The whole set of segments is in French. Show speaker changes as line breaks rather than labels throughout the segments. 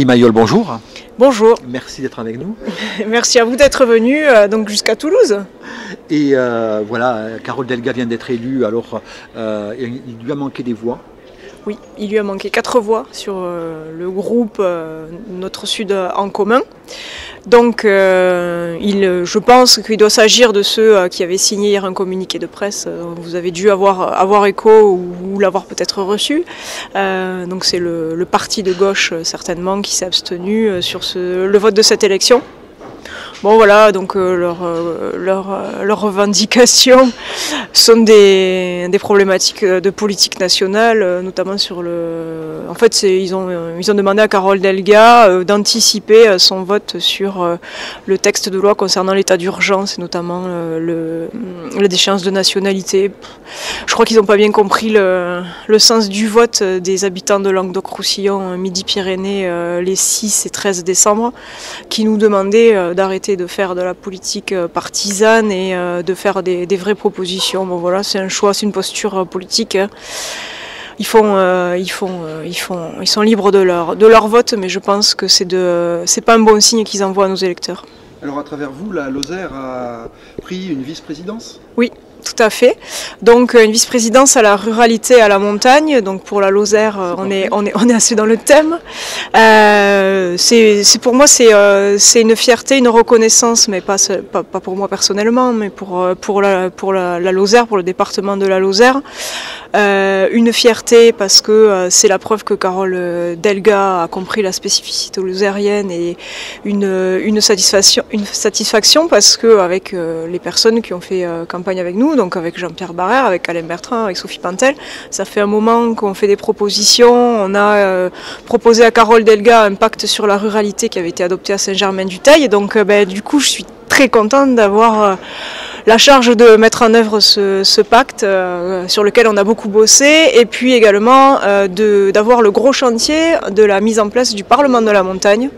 Mayol, bonjour.
Bonjour.
Merci d'être avec nous.
Merci à vous d'être venu donc jusqu'à Toulouse.
Et voilà, Carole Delga vient d'être élue, alors il lui a manqué des voix.
Oui, il lui a manqué 4 voix sur le groupe Notre Sud en commun. Donc je pense qu'il doit s'agir de ceux qui avaient signé hier un communiqué de presse. Vous avez dû avoir écho ou l'avoir peut-être reçu. Donc c'est le parti de gauche certainement qui s'est abstenu sur le vote de cette élection. Bon voilà, donc leurs revendications sont des problématiques de politique nationale, notamment sur le... En fait, ils ont demandé à Carole Delga d'anticiper son vote sur le texte de loi concernant l'état d'urgence, et notamment la déchéance de nationalité. Je crois qu'ils n'ont pas bien compris le sens du vote des habitants de Languedoc-Roussillon, Midi-Pyrénées, les 6 et 13 décembre, qui nous demandaient d'arrêter de faire de la politique partisane et de faire des vraies propositions. Bon voilà, c'est un choix, c'est une posture politique. Ils sont libres de leur vote, mais je pense que c'est pas un bon signe qu'ils envoient à nos électeurs.
Alors à travers vous, la Lozère a pris une vice-présidence ?
Oui. Tout à fait. Donc une vice-présidence à la ruralité et à la montagne. Donc pour la Lozère, on est assez dans le thème. Pour moi c'est une fierté, une reconnaissance, mais pas pour moi personnellement, mais pour la Lozère, pour le département de la Lozère. Une fierté parce que c'est la preuve que Carole Delga a compris la spécificité lozérienne, et une satisfaction parce que avec les personnes qui ont fait campagne avec nous, donc avec Jean-Pierre Barrère, avec Alain Bertrand, avec Sophie Pantel, ça fait un moment qu'on fait des propositions. On a proposé à Carole Delga un pacte sur la ruralité qui avait été adopté à Saint-Germain-du-Teil, et donc du coup je suis très contente d'avoir la charge de mettre en œuvre ce pacte sur lequel on a beaucoup bossé, et puis également d'avoir le gros chantier de la mise en place du Parlement de la montagne.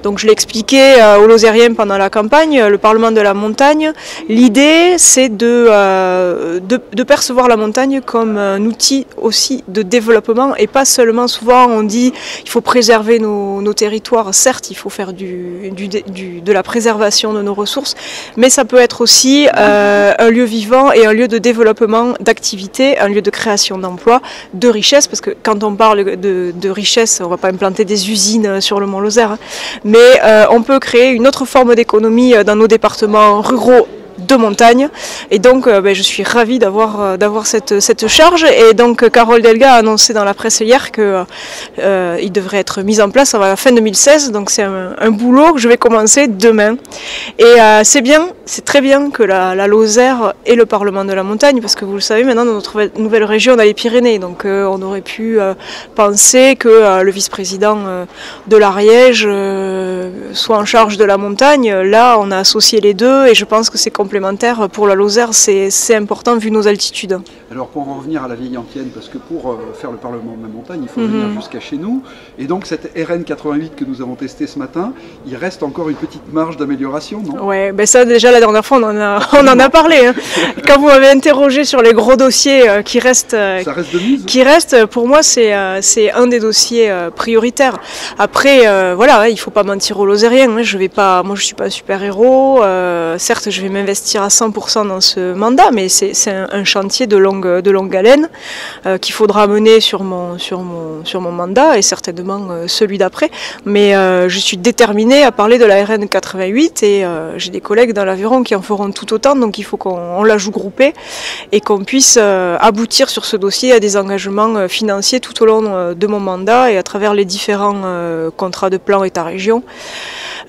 Donc je l'ai expliqué aux Lozériens pendant la campagne, le Parlement de la montagne, l'idée c'est de percevoir la montagne comme un outil aussi de développement, et pas seulement, souvent on dit il faut préserver nos territoires, certes il faut faire de la préservation de nos ressources, mais ça peut être aussi un lieu vivant et un lieu de développement d'activité, un lieu de création d'emplois, de richesse, parce que quand on parle de richesse, on ne va pas implanter des usines sur le Mont Lozère, hein, mais on peut créer une autre forme d'économie dans nos départements ruraux de montagne, et donc je suis ravie d'avoir cette charge. Et donc Carole Delga a annoncé dans la presse hier que il devrait être mis en place à la fin 2016, donc c'est un boulot que je vais commencer demain. Et c'est très bien que la Lozère ait le Parlement de la montagne, parce que vous le savez, maintenant dans notre nouvelle région on a les Pyrénées, donc on aurait pu penser que le vice-président de l'Ariège soit en charge de la montagne. Là on a associé les deux, et je pense que c'est complémentaire pour la Lozère, c'est important vu nos altitudes.
Alors pour en revenir à la vieille antienne, parce que pour faire le Parlement de la montagne, il faut venir jusqu'à chez nous, et donc cette RN 88 que nous avons testée ce matin, il reste encore une petite marge d'amélioration, non ?
Ouais, ça déjà la dernière fois on en a parlé. Hein. Quand vous m'avez interrogé sur les gros dossiers qui restent,
ça reste de mise.
Qui restent, pour moi c'est un des dossiers prioritaires. Après voilà, il faut pas mentir aux Lozériens. Hein. Moi je suis pas un super héros. Certes, je vais m'investir à 100% dans ce mandat, mais c'est un chantier de longue haleine qu'il faudra mener sur mon mandat, et certainement celui d'après. Mais je suis déterminée à parler de la RN 88, et j'ai des collègues dans l'Aveyron qui en feront tout autant, donc il faut qu'on la joue groupée et qu'on puisse aboutir sur ce dossier à des engagements financiers tout au long de mon mandat et à travers les différents contrats de plan État-région.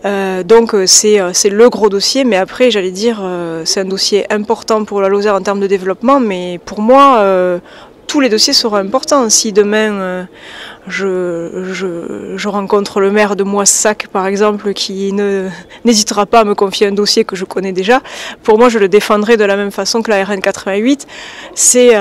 Donc c'est le gros dossier, mais après j'allais dire c'est un dossier important pour la Lozère en termes de développement, mais pour moi tous les dossiers seront importants. Si demain je rencontre le maire de Moissac par exemple, qui n'hésitera pas à me confier un dossier que je connais déjà, pour moi je le défendrai de la même façon que la RN 88. C'est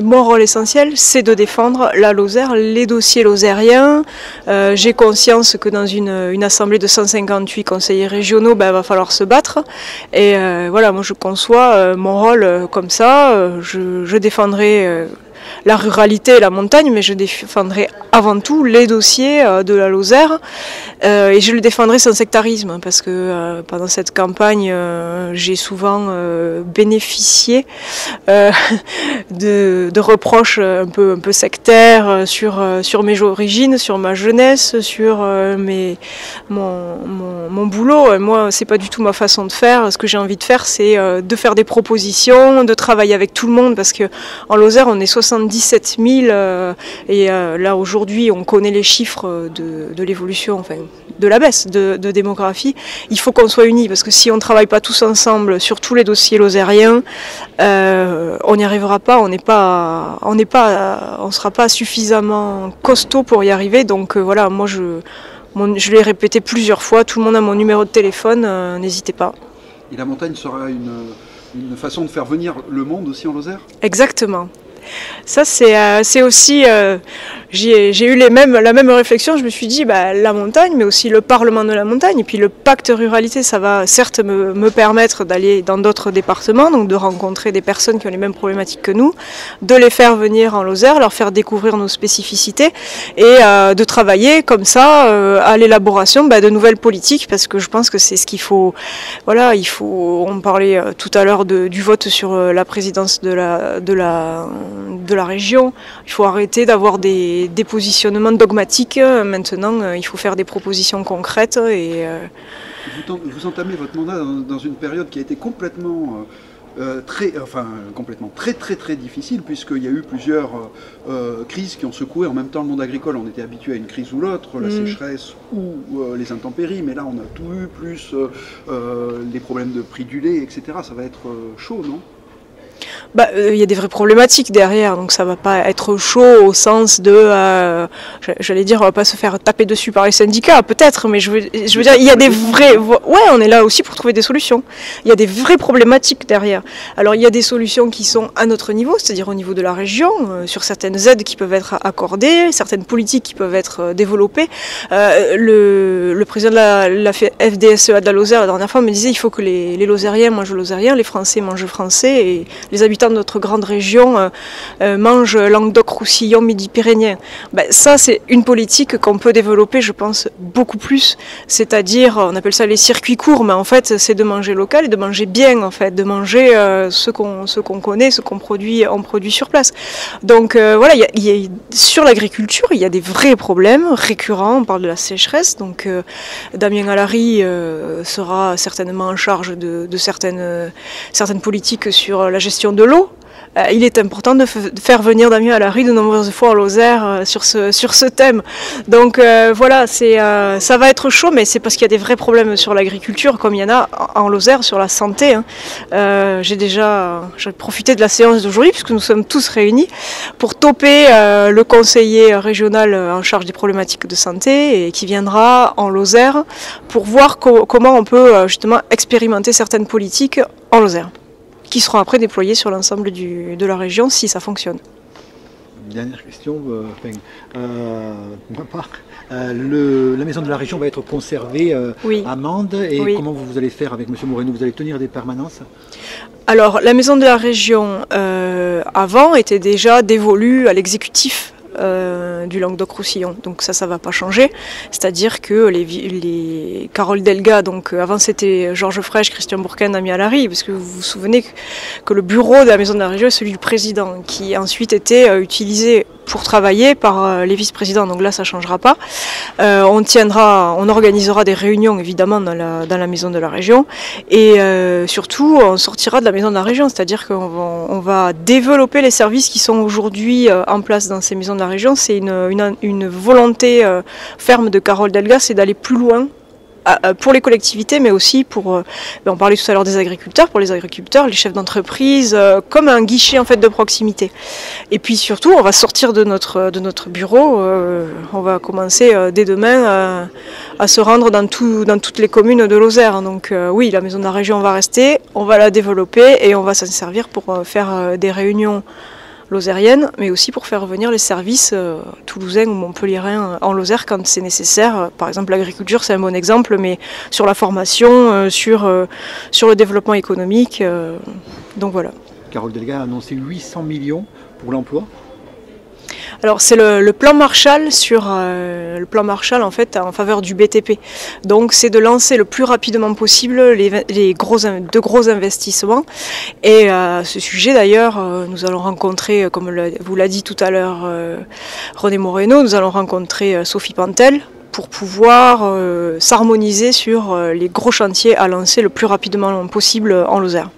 mon rôle essentiel, c'est de défendre la Lozère, les dossiers lozériens. J'ai conscience que dans une assemblée de 158 conseillers régionaux, il va falloir se battre, et voilà, moi je conçois mon rôle comme ça. Je défendrai la ruralité et la montagne, mais je défendrai avant tout les dossiers de la Lozère, et je le défendrai sans sectarisme, parce que pendant cette campagne, j'ai souvent bénéficié de reproches un peu sectaires sur mes origines, sur ma jeunesse, sur mon boulot. Moi, c'est pas du tout ma façon de faire. Ce que j'ai envie de faire, c'est de faire des propositions, de travailler avec tout le monde, parce que en Lozère, on est 77 000, et là aujourd'hui, on connaît les chiffres de l'évolution, enfin de la baisse de démographie. Il faut qu'on soit unis, parce que si on ne travaille pas tous ensemble sur tous les dossiers lozériens, on n'y arrivera pas. On sera pas suffisamment costaud pour y arriver. Donc voilà, moi je l'ai répété plusieurs fois, tout le monde a mon numéro de téléphone, n'hésitez pas.
Et la montagne sera une façon de faire venir le monde aussi en Lozère ?
Exactement. Ça c'est aussi, j'ai eu la même réflexion, je me suis dit la montagne, mais aussi le Parlement de la montagne, et puis le pacte ruralité, ça va certes me permettre d'aller dans d'autres départements, donc de rencontrer des personnes qui ont les mêmes problématiques que nous, de les faire venir en Lozère, leur faire découvrir nos spécificités, et de travailler comme ça à l'élaboration de nouvelles politiques, parce que je pense que c'est ce qu'il faut. Voilà, on parlait tout à l'heure du vote sur la présidence de la région. Il faut arrêter d'avoir des positionnements dogmatiques. Maintenant, il faut faire des propositions concrètes. Et
vous entamez votre mandat dans une période qui a été complètement très difficile, puisqu'il y a eu plusieurs crises qui ont secoué en même temps le monde agricole. On était habitué à une crise ou l'autre, la sécheresse ou les intempéries, mais là on a tout eu, plus les problèmes de prix du lait, etc. Ça va être chaud, non ?
Il y a des vraies problématiques derrière, donc ça va pas être chaud au sens de, j'allais dire, on va pas se faire taper dessus par les syndicats, peut-être, mais je veux dire, il y a des vrais, ouais, on est là aussi pour trouver des solutions. Il y a des vraies problématiques derrière. Alors il y a des solutions qui sont à notre niveau, c'est-à-dire au niveau de la région, sur certaines aides qui peuvent être accordées, certaines politiques qui peuvent être développées. Le président de la FDSEA de la Lozère, la dernière fois, me disait il faut que les Lozériens mangent lozérien, les Français mangent français, et les habitants de notre grande région mangent Languedoc-Roussillon, Midi-Pyrénéen. Ça, c'est une politique qu'on peut développer, je pense, beaucoup plus. C'est-à-dire, on appelle ça les circuits courts, mais en fait, c'est de manger local et de manger bien, en fait, de manger ce qu'on connaît, ce qu'on produit sur place. Donc voilà, sur l'agriculture, il y a des vrais problèmes récurrents. On parle de la sécheresse, donc Damien Alary sera certainement en charge de certaines politiques sur la gestion de l'eau. Il est important de faire venir Damien Alary de nombreuses fois en Lozère sur ce thème. Donc voilà, ça va être chaud, mais c'est parce qu'il y a des vrais problèmes sur l'agriculture, comme il y en a en Lozère sur la santé. J'ai profité de la séance d'aujourd'hui, puisque nous sommes tous réunis, pour toper le conseiller régional en charge des problématiques de santé, et qui viendra en Lozère pour voir comment on peut justement expérimenter certaines politiques en Lozère, qui seront après déployés sur l'ensemble de la région si ça fonctionne.
Dernière question, la maison de la région va être conservée à Mende, et comment vous allez faire avec M. Moreno? Vous allez tenir des permanences?
Alors, la maison de la région, avant, était déjà dévolue à l'exécutif du Languedoc-Roussillon, donc ça va pas changer. C'est-à-dire que les Carole Delga, donc avant c'était Georges Frêche, Christian Bourquin, Damien Alary, parce que vous vous souvenez que le bureau de la maison de la région est celui du président, qui ensuite était utilisé pour travailler par les vice-présidents, donc là ça changera pas. On organisera des réunions évidemment dans la maison de la région, et surtout on sortira de la maison de la région, c'est-à-dire qu'on va développer les services qui sont aujourd'hui en place dans ces maisons de la région. C'est une volonté ferme de Carole Delga, c'est d'aller plus loin pour les collectivités, mais aussi pour, on parlait tout à l'heure des agriculteurs, pour les agriculteurs, les chefs d'entreprise, comme un guichet en fait de proximité. Et puis surtout, on va sortir de notre bureau, on va commencer dès demain à se rendre dans toutes les communes de Lozère. Donc oui, la maison de la région va rester, on va la développer et on va s'en servir pour faire des réunions lozérienne, mais aussi pour faire venir les services toulousains ou montpelliérains en Lozère quand c'est nécessaire. Par exemple, l'agriculture, c'est un bon exemple, mais sur la formation, sur le développement économique. Donc voilà.
Carole Delga a annoncé 800 millions pour l'emploi.
Alors c'est le plan Marshall en fait en faveur du BTP. Donc c'est de lancer le plus rapidement possible de gros investissements. Et à ce sujet d'ailleurs, nous allons rencontrer, comme vous l'a dit tout à l'heure René Moreno, nous allons rencontrer Sophie Pantel pour pouvoir s'harmoniser sur les gros chantiers à lancer le plus rapidement possible en Lozère.